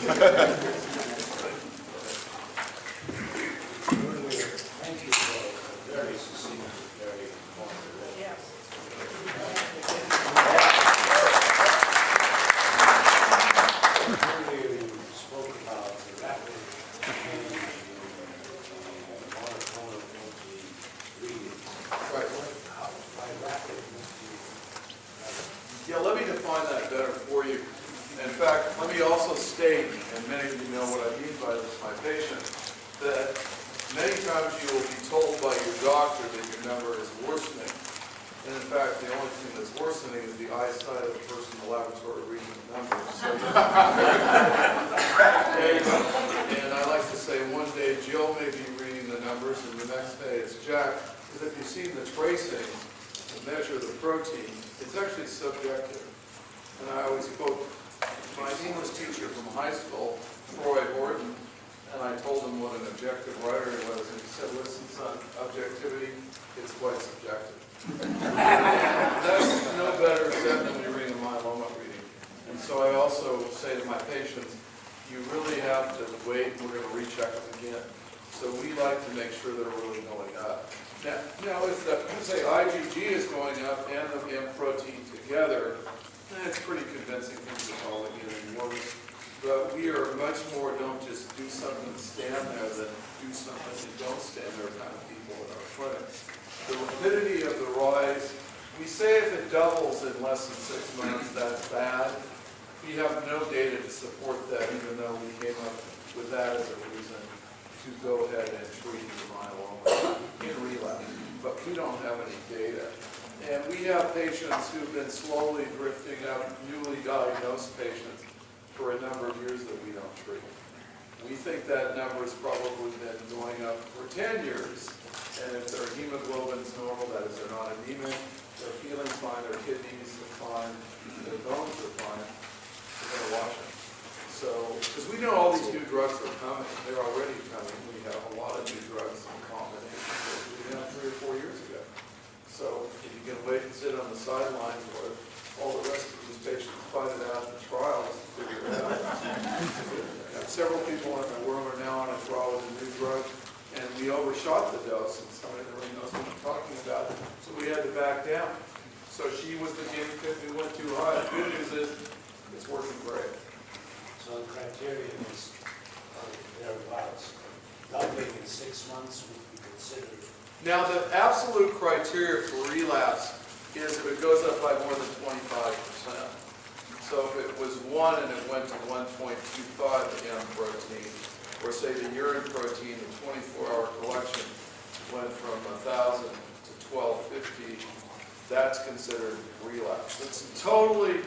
Thank you for a very succinct, very informative. Yes. Earlier you spoke about the rapid change in monotone reading. Right. By rapid, must Yeah, let me define that better for you. In fact, let me also state, and many of you know what I mean by this, my patient, that many times you will be told by your doctor that your number is worsening. And in fact, the only thing that's worsening is the eyesight of the person in the laboratory reading the numbers. So, and I like to say one day Jill may be reading the numbers and the next day it's Jack. Because if you've seen the tracing to measure the protein, it's actually subjective. And I always quote my English teacher from high school, Roy Horton, and I told him what an objective writer he was, and he said, listen, son, objectivity, it's quite subjective. That's no better said than when you're reading a myeloma reading. And so I also say to my patients, you really have to wait, we're going to recheck them again. So we like to make sure they're really going up. Now if the, say IgG is going up and the M protein together, it's pretty convincing things are all getting worse. But we are much more don't just do something and stand there than do something and don't stand there kind of people in our clinic. The rapidity of the rise, we say if it doubles in less than 6 months, that's bad. We have no data to support that, even though we came up with that as a reason to go ahead and treat the myeloma in relapse. But we don't have any data. And we have patients who've been slowly drifting up, newly diagnosed patients, for a number of years that we don't treat. We think that number has probably been going up for 10 years. And if their hemoglobin's normal, that is they're not anemic, they're feeling fine, their kidneys are fine, their bones are fine, we're going to watch them. So, because we know all these new drugs are coming, they're already coming. We have a lot of new drugs in combination that we didn't have 3 or 4 years ago. So if you can wait and sit on the sidelines while all the rest of these patients fight it out in the trials to figure it out. And several people in the world are now on a trial with a new drug, and we overshot the dose, and somebody that really knows what I'm talking about, so we had to back down. So she was the guinea pig who went too high. The good news is it's working great. So the criteria is thereabouts. Doubling in 6 months would be considered. Now, the absolute criteria for relapse is if it goes up by more than 25%. So if it was 1 and it went to 1.25 M protein, or say the urine protein, the 24-hour collection went from 1,000 to 1,250, that's considered relapse. It's totally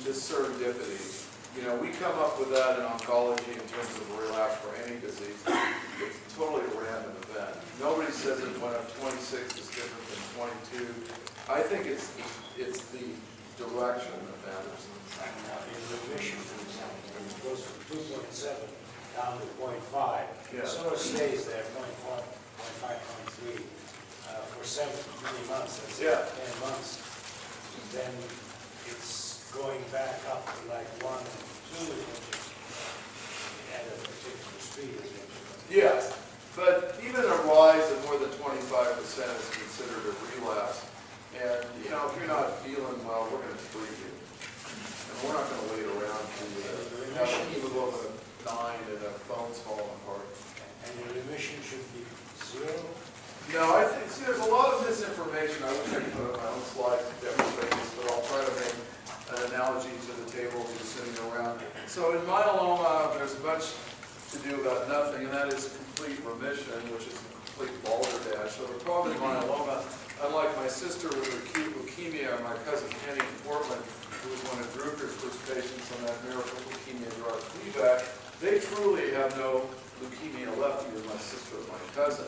serendipity. You know, we come up with that in oncology in terms of relapse for any disease. It's totally a random event. Nobody says it went up 26 is different than 22. I think it's the direction that matters. In remission, for example, it goes from 2.7 down to 0.5. Yeah. It sort of stays there, 0.4, 0.5, 0.3, for many months, let's say 10 months. Then it's going back up to like 1 and 2 at a particular speed. Yes, but even a rise of more than 25% is considered a relapse. And, you know, if you're not feeling well, we're going to treat you. And we're not going to wait around for you to have a hemoglobin of 9 and a bone's falling apart. And the remission should be 0? No, I think, see, there's a lot of misinformation. I wish I could put up my own slides to demonstrate this, but I'll try to make an analogy to the table you're sitting around. So in myeloma, there's much to do about nothing, and that is complete remission, which is a complete balderdash. So the problem in myeloma, unlike my sister with acute leukemia, or my cousin Kenny in Portland, who was one of Drucker's first patients on that miracle leukemia drug, Gleevec, they truly have no leukemia left, either my sister or my cousin.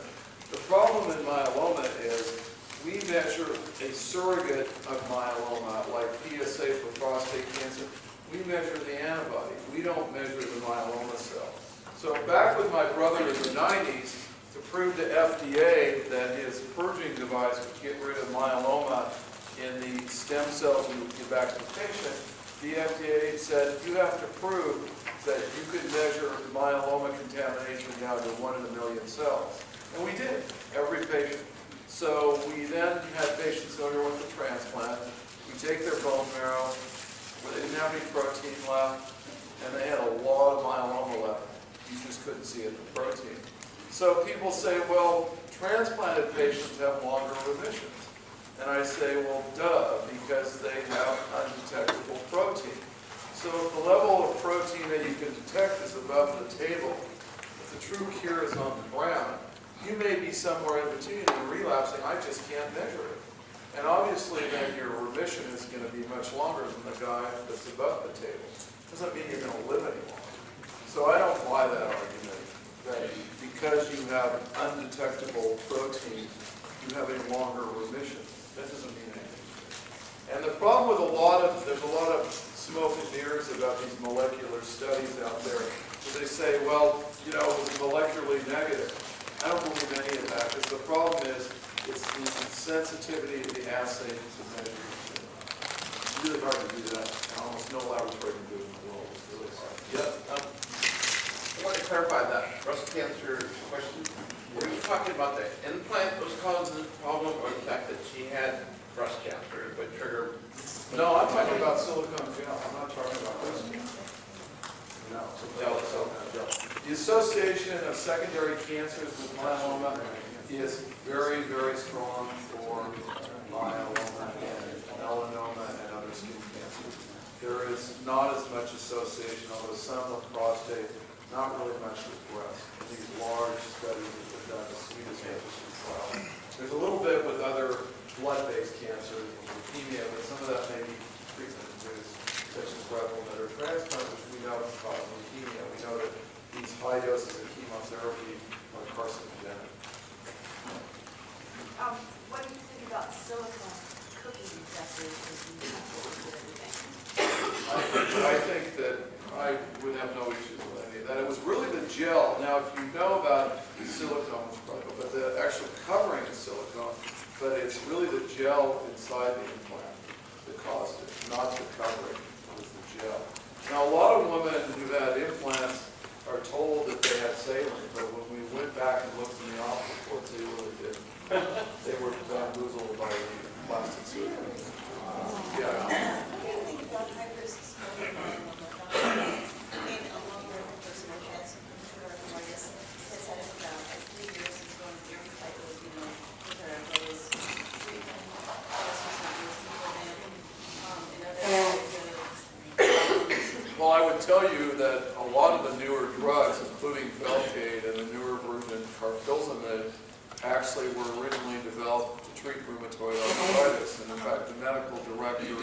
The problem in myeloma is we measure a surrogate of myeloma, like PSA for prostate cancer. We measure the antibody. We don't measure the myeloma cell. So back with my brother in the 90s, to prove to FDA that his purging device would get rid of myeloma in the stem cells we would give back to the patient, the FDA said you have to prove that you could measure myeloma contamination down to 1 in a million cells. And we did, every patient. So we then had patients who underwent the transplant. We take their bone marrow, where they didn't have any protein left, and they had a lot of myeloma left. You just couldn't see it in the protein. So people say, well, transplanted patients have longer remissions. And I say, well, duh, because they have undetectable protein. So if the level of protein that you can detect is above the table, if the true cure is on the ground, you may be somewhere in between and relapsing. I just can't measure it. And obviously then your remission is going to be much longer than the guy that's above the table. Doesn't mean you're going to live any longer. So I don't buy that argument that because you have undetectable protein, you have a longer remission. That doesn't mean anything. And the problem with there's a lot of smoke and mirrors about these molecular studies out there. Where they say, well, you know, it was molecularly negative. I don't believe any of that, because the problem is it's the sensitivity of the assay to measure. It's really hard to do that, and almost no laboratory can do it in the world. It's really hard. Yeah. I want to clarify that breast cancer question. Were you talking about the implant was causing the problem, or the fact that she had breast cancer would trigger? No, I'm talking about silicone gel. I'm not talking about breast cancer. No, silicone gel. The association of secondary cancers with myeloma is very, very strong for myeloma and melanoma and other skin cancers. There is not as much association, although some with prostate, not really much with breast. These large studies that were done, the Swedish Institute trial. There's a little bit with other blood-based cancers, leukemia, but some of that may be treatment-induced, such as red emitter transplant, which we know can cause leukemia. We know that these high doses of chemotherapy are carcinogenic. What do you think about silicone cooking decorations and everything? I think that I would have no issues with any of that. It was really the gel. Now, if you know about silicone, but the actual covering is silicone, but it's really the gel inside the implant that caused it, not the covering. It was the gel. Now, a lot of women who had implants are told that they had saline, but when we went back and looked in the office reports, they really didn't. They were bamboozled by the plastic surgery. Yeah. What do you think about high-risk smoking in a long-term person who has rheumatoid arthritis, has had it for about 3 years, is going through every type of, rheumatoid arthritis treatment, Well, I would tell you that a lot of the newer drugs, including Velcade and the newer version carfilzomib, actually were originally developed to treat rheumatoid arthritis. And in fact, the medical director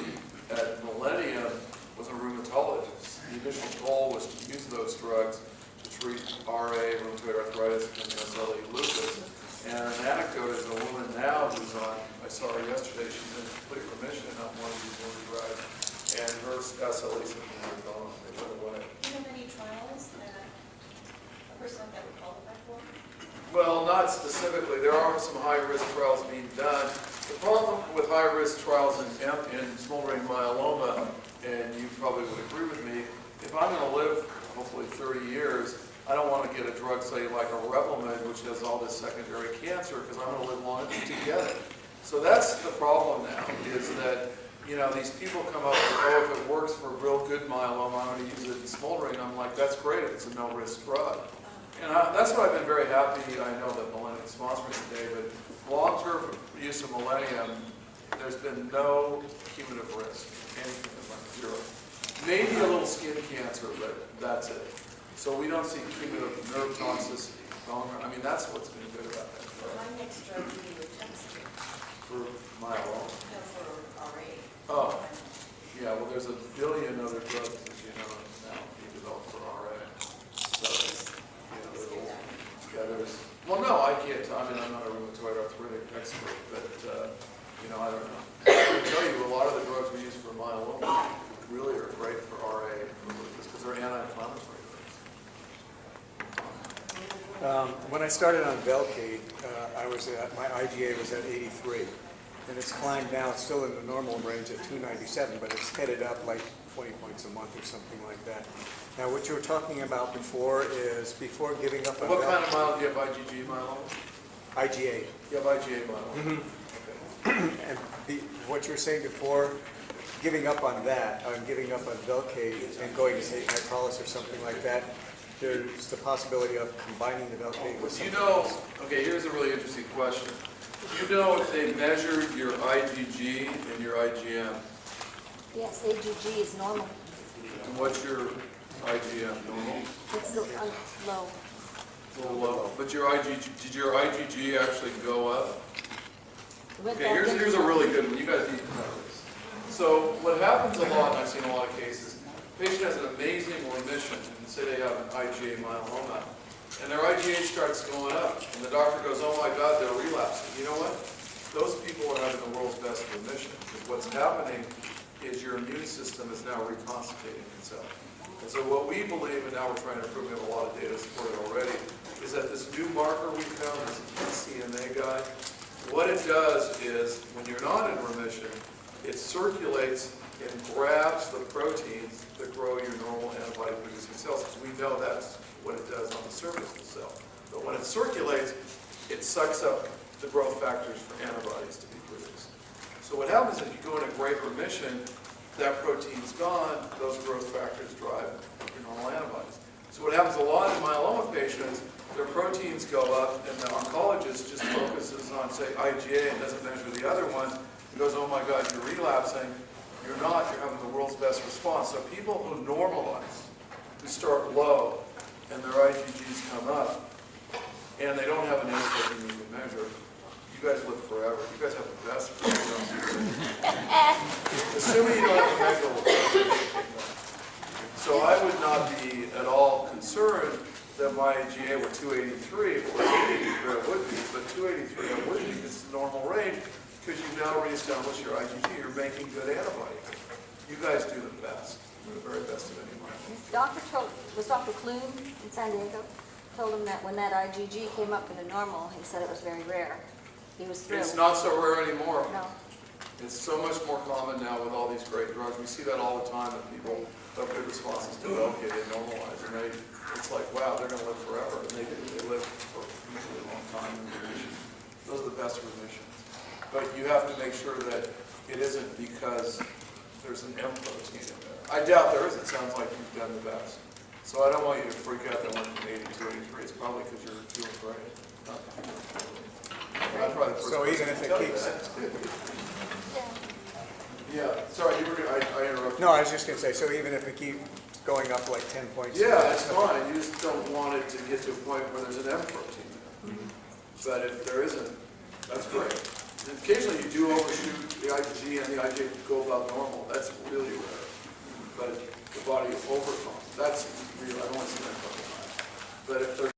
at Millennium was a rheumatologist. The initial goal was to use those drugs to treat RA, rheumatoid arthritis, and SLE lupus. And an anecdote is a woman now who's on, I saw her yesterday, she's in complete remission on one of these new drugs, and her SLE symptoms are gone. They went away. Do you know many trials that a person like that would qualify for? Well, not specifically. There are some high-risk trials being done. The problem with high-risk trials in smoldering myeloma, and you probably would agree with me, if I'm going to live, hopefully 30 years, I don't want to get a drug, say, like a Revlimid, which has all this secondary cancer, because I'm going to live long enough to get it. So that's the problem now, is that, these people come up with, oh, if it works for real good myeloma, I'm going to use it in smoldering. I'm like, that's great if it's a no-risk drug. And that's what I've been very happy. I know that Millennium is sponsoring today, but long-term use of Millennium, there's been no cumulative risk, anything like zero. Maybe a little skin cancer, but that's it. So we don't see cumulative nerve toxicity. That's what's been good about that drug. My next drug would be Iemmsg. For myeloma. No, for RA. Oh, yeah, well, there's a billion other drugs, as you know, now being developed for RA. So, well, no, I can't, I'm not a rheumatoid arthritic expert, but, I don't know. I can tell you, a lot of the drugs we use for myeloma really are great for RA and for lupus, because they're anti-inflammatory drugs. When I started on Velcade, my IgA was at 83, and it's climbed now. It's still in the normal range at 297, but it's headed up like 20 points a month or something like that. Now, what you were talking about before is before giving up on What kind of myeloma, do you have IgG myeloma? IgA. You have IgA myeloma. And what you were saying before, giving up on that, on giving up on Velcade and going to say Kyprolis or something like that, there's the possibility of combining the Velcade with Do you something know, else. okay, here's a really interesting question. Do you know if they measured your IgG and your IgM? Yes, AGG is normal. And what's your IgM, normal? It's low. A little low. But your IgG, did your IgG actually go up? It went Okay, back in. here's a really good one. You guys need to know this. So what happens a lot, and I've seen a lot of cases, the patient has an amazing remission, and say they have an IgA myeloma, and their IgA starts going up, and the doctor goes, oh my God, they're relapsing. You know what? Those people are having the world's best remission, because what's happening is your immune system is now reconstituting itself. And so what we believe, and now we're trying to prove, we have a lot of data to support it already, is that this new marker we found, this BCMA guy, what it does is, when you're not in remission, it circulates and grabs the proteins that grow your normal antibody-producing cells, because we know that's what it does on the surface of the cell. But when it circulates, it sucks up the growth factors for antibodies to be produced. So what happens if you go into great remission, that protein's gone, those growth factors drive your normal antibodies. So what happens a lot in myeloma patients, their proteins go up, and the oncologist just focuses on, say, IgA and doesn't measure the other ones, and goes, oh my God, you're relapsing. You're not, you're having the world's best response. So people who normalize, who start low, and their IgGs come up, and they don't have an antibody you can measure, you guys live forever. You guys have the best response. Assuming you don't have to measure. So I would not be at all concerned that my IgA were 283 or 283 I would be, but 283 I wouldn't be, because it's the normal range, because you've now reestablished your IgG, you're making good antibodies. You guys do the best. You're the very best of anyone. Dr. Clune in San Diego told him that when that IgG came up into normal, he said it was very rare. He was thrilled. It's not so rare anymore. No. It's so much more common now with all these great drugs. We see that all the time, that people have good responses to Velcade, they normalize, and it's like, wow, they're going to live forever, and they do. They live for usually a long time in remission. Those are the best remissions. But you have to make sure that it isn't because there's an M protein in there. I doubt there is. It sounds like you've done the best. So I don't want you to freak out that went from 80 to 83. It's probably because you're doing great. So even if it keeps... Yeah, sorry, you were. I interrupted. No, I was just going to say, so even if it keeps going up like 10 points... Yeah, that's fine. You just don't want it to get to a point where there's an M protein there. But if there isn't, that's great. And occasionally you do overshoot the IgG and the IgA go above normal. That's really rare. But the body overcomes. That's real. I don't want to see that couple times. But if there's